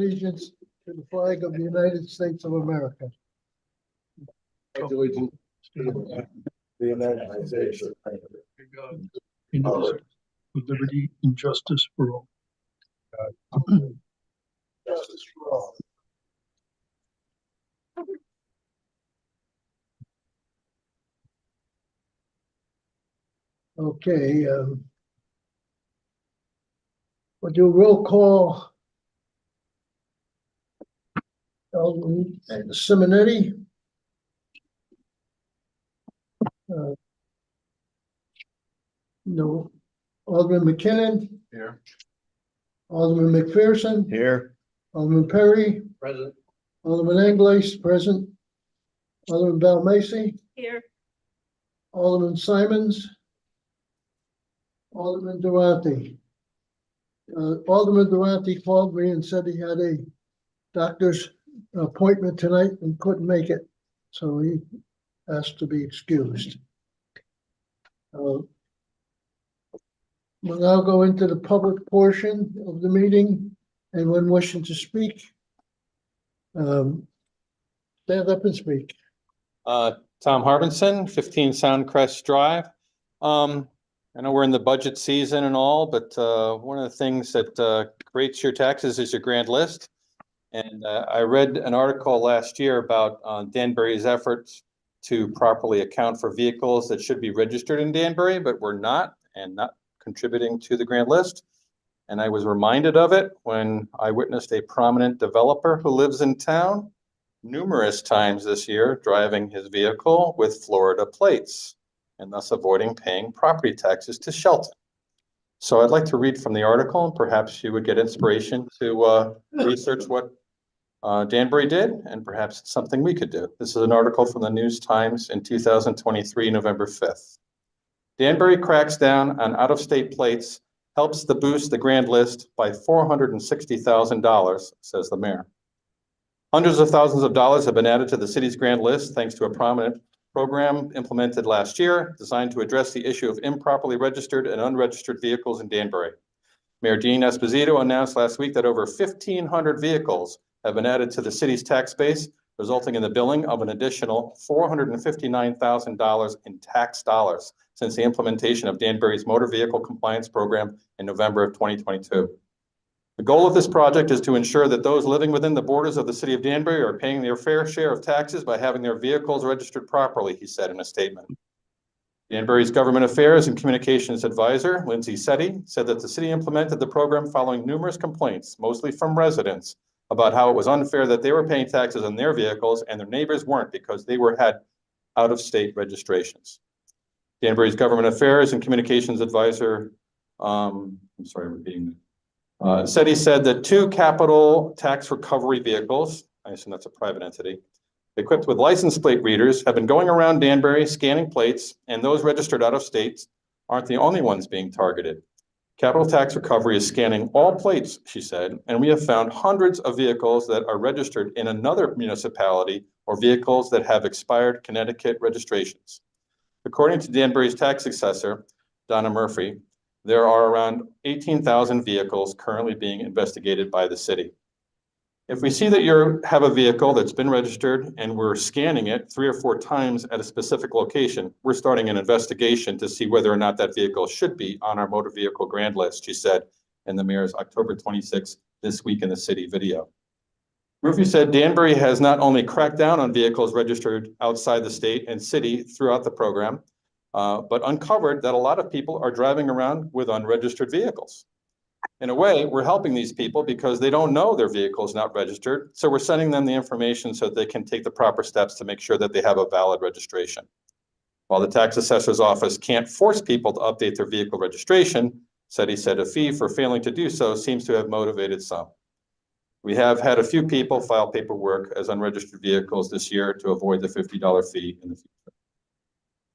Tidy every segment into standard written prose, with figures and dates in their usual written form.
allegiance to the flag of the United States of America. Allegiance to the United States of America. Indivisible, with liberty and justice for all. Justice for all. Okay, we'll do a roll call. Alderman Simonetti. No. Alderman McKinnon, Here. Alderman McPherson, Here. Alderman Perry, Present. Alderman Anglais, present. Alderman Balmacy, Here. Alderman Simons, Alderman Durante. Alderman Durante called me and said he had a doctor's appointment tonight and couldn't make it, so he asked to be excused. We'll now go into the public portion of the meeting. Anyone wishing to speak? Stand up and speak. Tom Harbinson, 15 Soundcrest Drive. I know we're in the budget season and all, but one of the things that creates your taxes is your grand list. And I read an article last year about Danbury's efforts to properly account for vehicles that should be registered in Danbury, but were not, and not contributing to the grand list. And I was reminded of it when I witnessed a prominent developer who lives in town numerous times this year driving his vehicle with Florida plates and thus avoiding paying property taxes to Shelton. So I'd like to read from the article, and perhaps you would get inspiration to research what Danbury did, and perhaps it's something we could do. This is an article from the News Times in 2023, November 5th. Danbury cracks down on out-of-state plates, helps to boost the grand list by $460,000, says the mayor. Hundreds of thousands of dollars have been added to the city's grand list thanks to a prominent program implemented last year designed to address the issue of improperly registered and unregistered vehicles in Danbury. Mayor Dean Esposito announced last week that over 1,500 vehicles have been added to the city's tax base, resulting in the billing of an additional $459,000 in tax dollars since the implementation of Danbury's motor vehicle compliance program in November of 2022. The goal of this project is to ensure that those living within the borders of the city of Danbury are paying their fair share of taxes by having their vehicles registered properly, he said in a statement. Danbury's Government Affairs and Communications Advisor, Lindsay Setti, said that the city implemented the program following numerous complaints, mostly from residents, about how it was unfair that they were paying taxes on their vehicles and their neighbors weren't because they had out-of-state registrations. Danbury's Government Affairs and Communications Advisor, Setti said that 2 capital tax recovery vehicles, I assume that's a private entity, equipped with license plate readers have been going around Danbury scanning plates, and those registered out of state aren't the only ones being targeted. Capital Tax Recovery is scanning all plates, she said, and we have found hundreds of vehicles that are registered in another municipality or vehicles that have expired Connecticut registrations. According to Danbury's tax assessor, Donna Murphy, there are around 18,000 vehicles currently being investigated by the city. If we see that you have a vehicle that's been registered and we're scanning it 3 or 4 times at a specific location, we're starting an investigation to see whether or not that vehicle should be on our motor vehicle grand list, she said in the mayor's October 26th This Week in the City video. Murphy said Danbury has not only cracked down on vehicles registered outside the state and city throughout the program, but uncovered that a lot of people are driving around with unregistered vehicles. In a way, we're helping these people because they don't know their vehicle is not registered. So we're sending them the information so that they can take the proper steps to make sure that they have a valid registration. While the tax assessor's office can't force people to update their vehicle registration, he said a fee for failing to do so seems to have motivated some. We have had a few people file paperwork as unregistered vehicles this year to avoid the $50 fee in the future.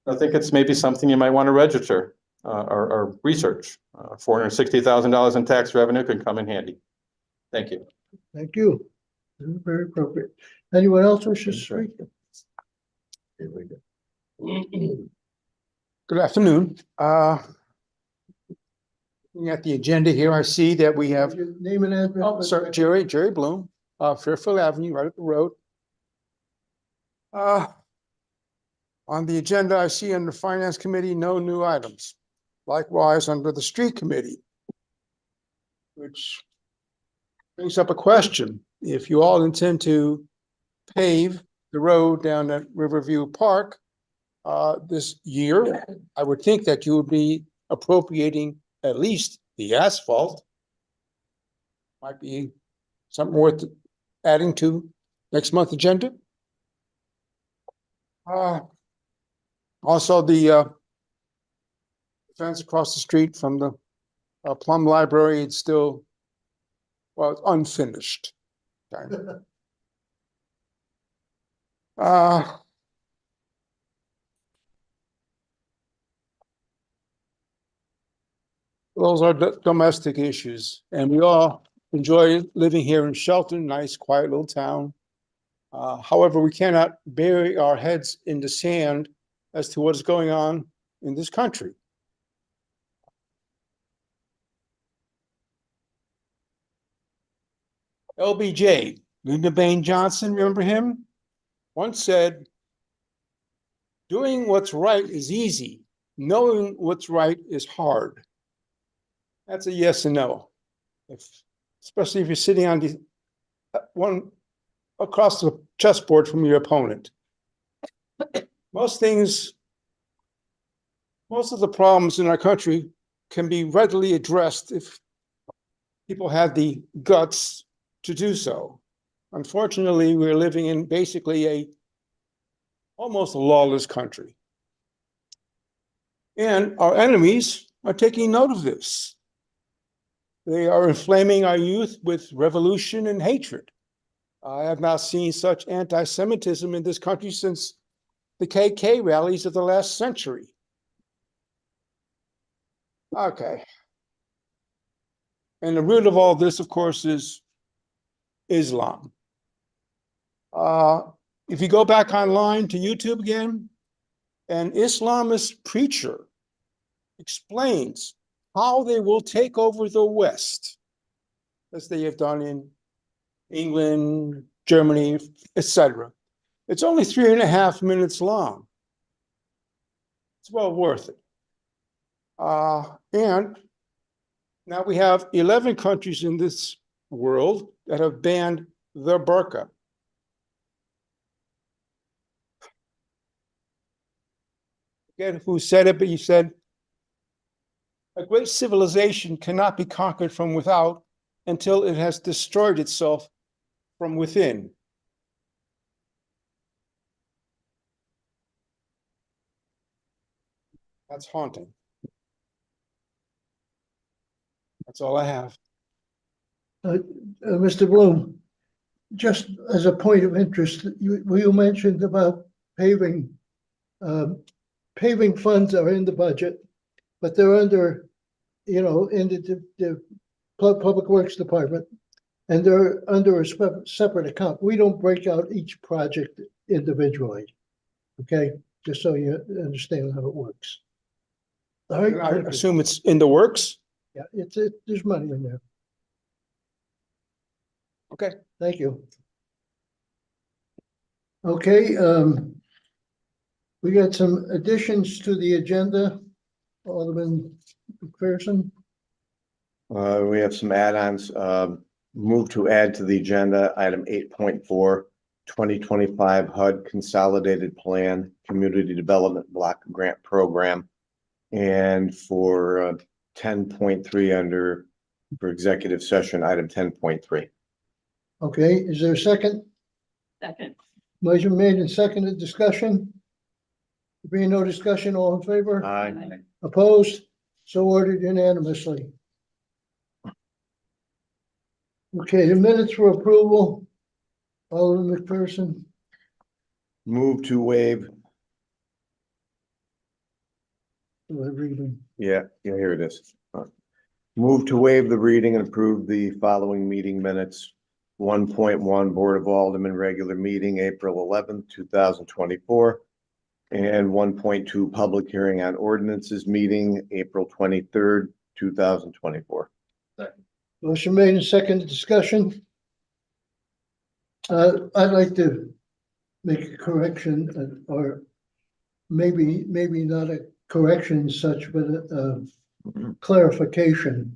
I think it's maybe something you might want to register or research. $460,000 in tax revenue can come in handy. Thank you. Thank you. Very appropriate. Anyone else wishes to speak? Here we go. Good afternoon. Looking at the agenda here, I see that we have, Your name and address. oh, sorry, Jerry Bloom, Fairfield Avenue, right up the road. On the agenda, I see under Finance Committee, no new items. Likewise, under the Street Committee, which brings up a question. If you all intend to pave the road down at Riverview Park this year, I would think that you would be appropriating at least the asphalt. Might be something worth adding to next month's agenda. Also, the fence across the street from the Plum Library, it's still, well, it's unfinished. Okay. Those are domestic issues, and we all enjoy living here in Shelton, nice, quiet little town. However, we cannot bury our heads in the sand as to what is going on in this country. LBJ, Lyndon Baines Johnson, remember him? Once said, doing what's right is easy. Knowing what's right is hard. That's a yes and no. Especially if you're sitting on the one across the chessboard from your opponent. Most of the problems in our country can be readily addressed if people have the guts to do so. Unfortunately, we're living in basically almost a lawless country. And our enemies are taking note of this. They are inflaming our youth with revolution and hatred. I have not seen such anti-Semitism in this country since the KK rallies of the last century. Okay. And the root of all this, of course, is Islam. If you go back online to YouTube again, an Islamist preacher explains how they will take over the West, as they have done in England, Germany, etc. It's only 3.5 minutes long. It's well worth it. And now we have 11 countries in this world that have banned the burqa. Forget who said it, but he said, a great civilization cannot be conquered from without until it has destroyed itself from within. That's haunting. That's all I have. Mr. Bloom, just as a point of interest, you mentioned about paving. Paving funds are in the budget, but they're under, in the Public Works Department, and they're under a separate account. We don't break out each project individually, okay? Just so you understand how it works. All right. I assume it's in the works? Yeah, there's money in there. Okay. Thank you. Okay, we got some additions to the agenda. Alderman McPherson. We have some add-ons. Move to add to the agenda, item 8.4, 2025 HUD Consolidated Plan Community Development Block Grant Program. And for 10.3 for executive session, item 10.3. Okay, is there a second? Second. Motion made and seconded, discussion? There being no discussion, all in favor? Aye. Opposed? So ordered unanimously. Okay, the minutes for approval. Alderman McPherson. Move to waive. Reading. Yeah, here it is. Move to waive the reading and approve the following meeting minutes. 1.1 Board of Aldermen regular meeting, April 11th, 2024. And 1.2 public hearing on ordinances meeting, April 23rd, 2024. Motion made and seconded, discussion. I'd like to make a correction or maybe not a correction such, but a clarification.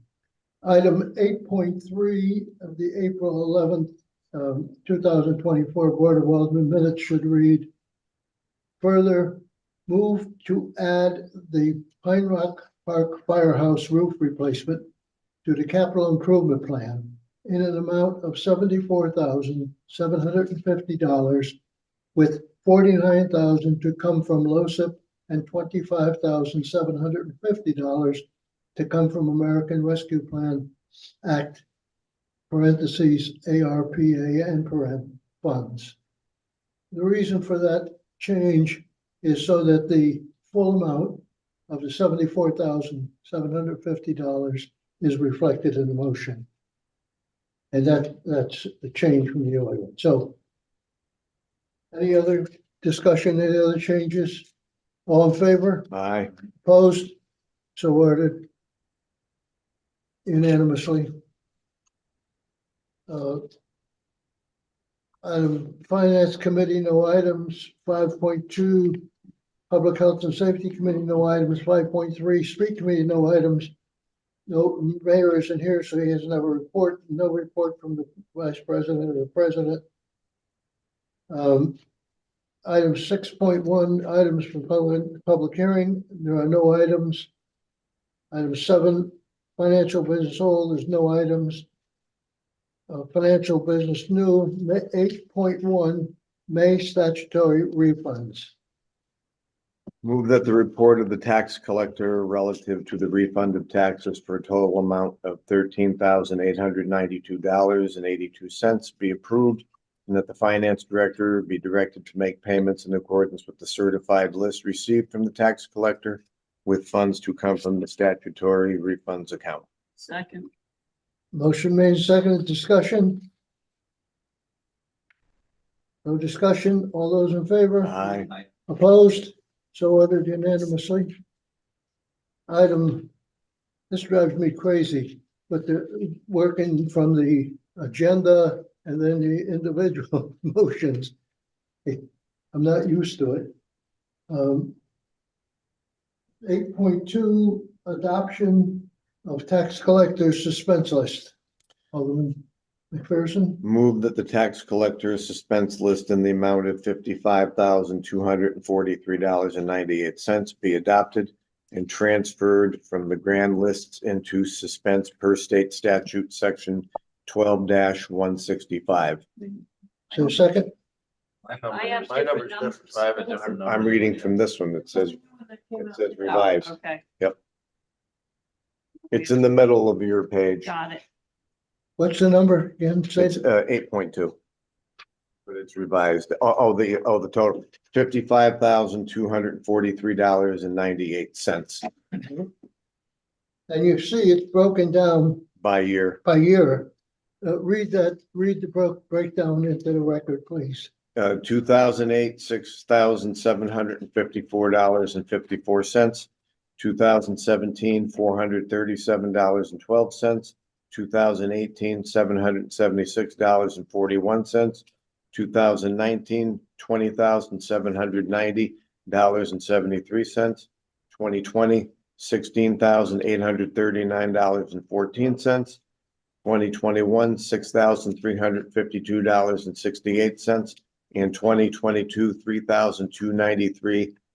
Item 8.3 of the April 11th, 2024 Board of Aldermen minutes should read, further move to add the Pine Rock Park Firehouse roof replacement to the capital improvement plan in an amount of $74,750, with $49,000 to come from LoCIP and $25,750 to come from American Rescue Plan Act, parentheses, ARPA and funds. The reason for that change is so that the full amount of the $74,750 is reflected in the motion. And that's the change from the oil. So any other discussion, any other changes? All in favor? Aye. Opposed? So ordered unanimously. Item Finance Committee, no items. 5.2, Public Health and Safety Committee, no items. 5.3, Street Committee, no items. No, mayor isn't here, so he has no report. No report from the vice president or the president. Item 6.1, items for public hearing. There are no items. Item 7, financial business old, there's no items. Financial business new, 8.1, May statutory refunds. Move that the report of the tax collector relative to the refund of taxes for a total amount of $13,892.82 be approved, and that the finance director be directed to make payments in accordance with the certified list received from the tax collector, with funds to come from the statutory refunds account. Second. Motion made, seconded, discussion. No discussion, all those in favor? Aye. Opposed? So ordered unanimously. Item, this drives me crazy, but they're working from the agenda and then the individual motions. I'm not used to it. 8.2, adoption of tax collector's suspense list. Alderman McPherson, Move that the tax collector's suspense list in the amount of $55,243.98 be adopted and transferred from the grand lists into suspense per state statute section 12-165. so second, I have different numbers. I'm reading from this one that says revised. Okay, It's in the middle of your page. got it. what's the number again? Say It's it. 8.2. But it's revised. The total $55,243.98 And you see it's broken down by year. by year. Read the breakdown into the record, please. 2008, $6,754.54. 2017, $437.12. 2018, $776.41. 2019, $20,790.73. 2020, $16,839.14. 2021, $6,352.68, and 2022,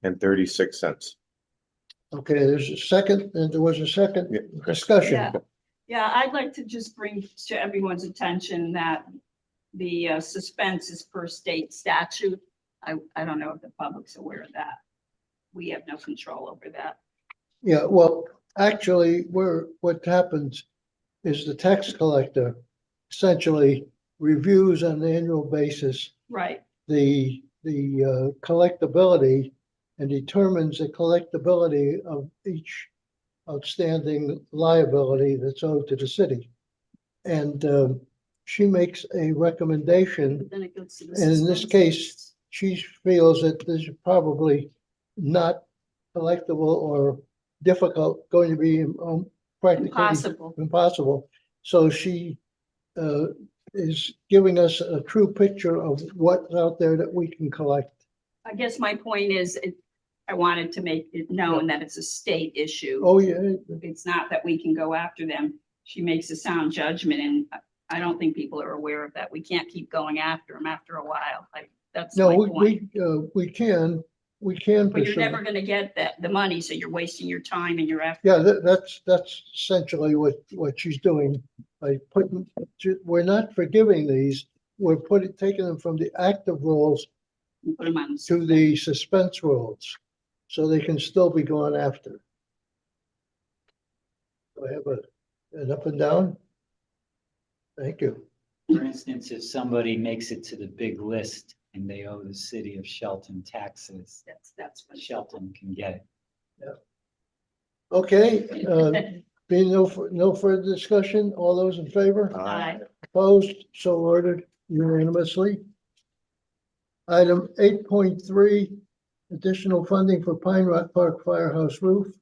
$3,293.36. Okay, there's a second, and there was a second Yeah. discussion. Yeah. Yeah, I'd like to just bring to everyone's attention that the suspense is per state statute. I don't know if the public's aware of that. We have no control over that. Yeah, well, actually, what happens is the tax collector essentially reviews on an annual basis Right, the collectability and determines the collectability of each outstanding liability that's owed to the city. And she makes a recommendation, but then it goes to the. and in this suspense case, list. she feels that this is probably not collectible or difficult, going to be practically Impossible. impossible. So she is giving us a true picture of what's out there that we can collect. I guess my point is, I wanted to make it known that it's a state issue. Oh, yeah, It's not that we can go after them. She makes a sound judgment, and I don't think people are aware of that. We can't keep going after them after a while. Like, that's no, my point. we can But you're pursue never it. gonna get the money, so you're wasting your time and your effort. Yeah, that's essentially what she's doing by putting, we're not forgiving these. We're taking them from the active roles And put them on. to the suspense roles, so they can still be gone after. Do I have an up and down? Thank you. For instance, if somebody makes it to the big list and they owe the city of Shelton taxes, That's what. Shelton can get it. Okay, being no further discussion, all those in favor? Aye. Opposed, so ordered unanimously. Item 8.3, additional funding for Pine Rock Park Firehouse roof.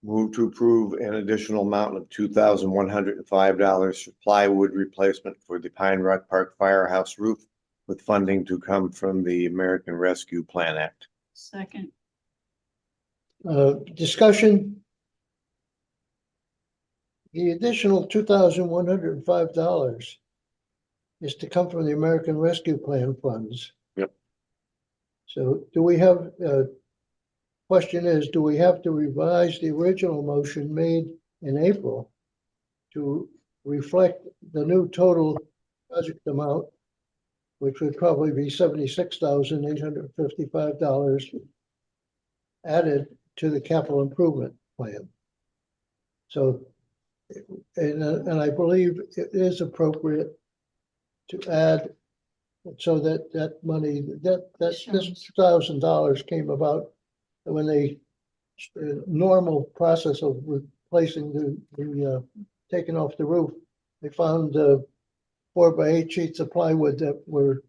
Move to approve an additional amount of $2,105 for plywood replacement for the Pine Rock Park Firehouse roof, with funding to come from the American Rescue Plan Act. Second. Discussion. The additional $2,105 is to come from the American Rescue Plan funds. Yep. So do we have, question is, do we have to revise the original motion made in April to reflect the new total project amount, which would probably be $76,855 added to the capital improvement plan? So, and I believe it is appropriate to add, so that money, this $2,000 came about when they, normal process of replacing the taking off the roof, they found 4x8 sheets of plywood that were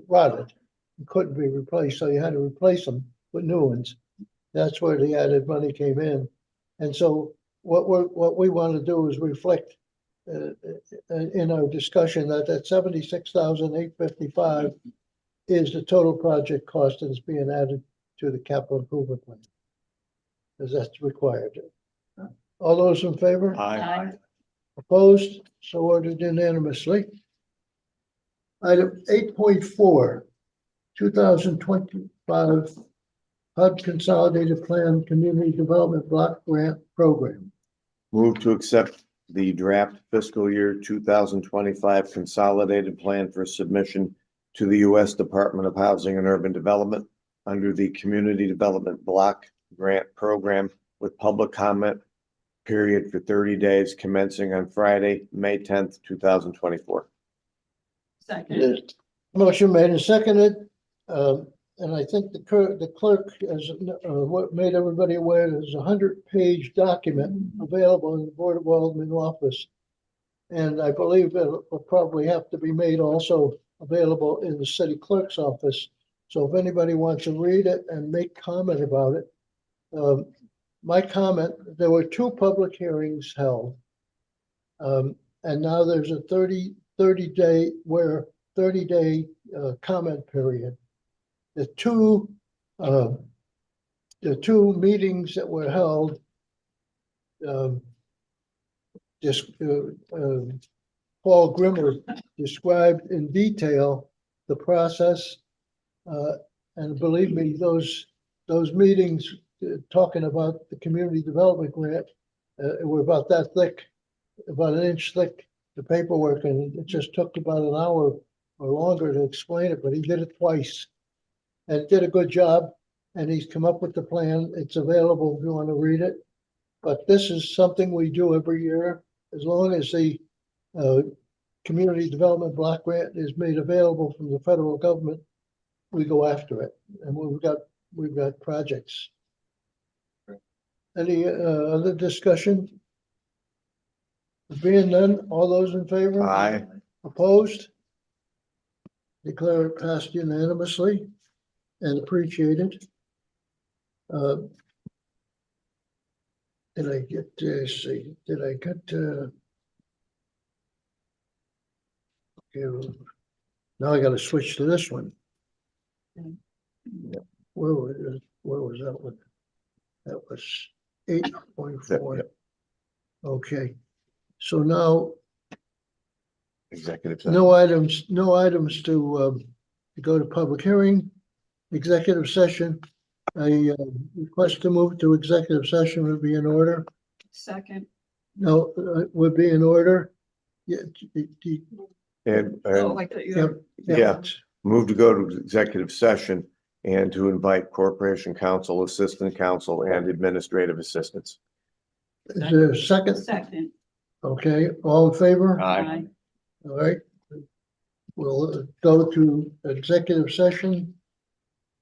rotted and couldn't be replaced, so you had to replace them with new ones. That's where the added money came in. And so what we want to do is reflect in our discussion that $76,855 is the total project cost that's being added to the capital improvement plan, because that's required. All those in favor? Aye. Opposed? So ordered unanimously. Item 8.4, 2025 HUD Consolidated Plan Community Development Block Grant Program. Move to accept the draft fiscal year 2025 consolidated plan for submission to the U.S. Department of Housing and Urban Development under the Community Development Block Grant Program, with public comment period for 30 days commencing on Friday, May 10th, 2024. Second. Motion made and seconded. And I think the clerk has what made everybody aware there's a 100-page document available in the Board of Alderman office. And I believe it will probably have to be made also available in the city clerk's office. So if anybody wants to read it and make comment about it, my comment, there were 2 public hearings held. And now there's a 30-day comment period. The two meetings that were held, Paul Grimmer described in detail the process, and believe me, those meetings talking about the community development grant were about that thick, about an inch thick, the paperwork, and it just took about an hour or longer to explain it, but he did it twice. And did a good job, and he's come up with the plan. It's available if you want to read it. But this is something we do every year. As long as the community development block grant is made available from the federal government, we go after it. And we've got projects. Any other discussion? Being none, all those in favor? Aye. Opposed? Declare it passed unanimously and appreciated. Did I get, see, did I get, okay, now I gotta switch to this one. Where was that one? That was 8.4. Yep. Okay, so now, Executive session. no items to go to public hearing, executive session. I request to move to executive session would be in order. Second. No, would be in order. Yeah, And, Oh, I thought you were. yeah, move to go to executive session and to invite corporation counsel, assistant counsel, and administrative assistants. Is there a second? Second. Okay, all in favor? Aye. All right. We'll go to executive session.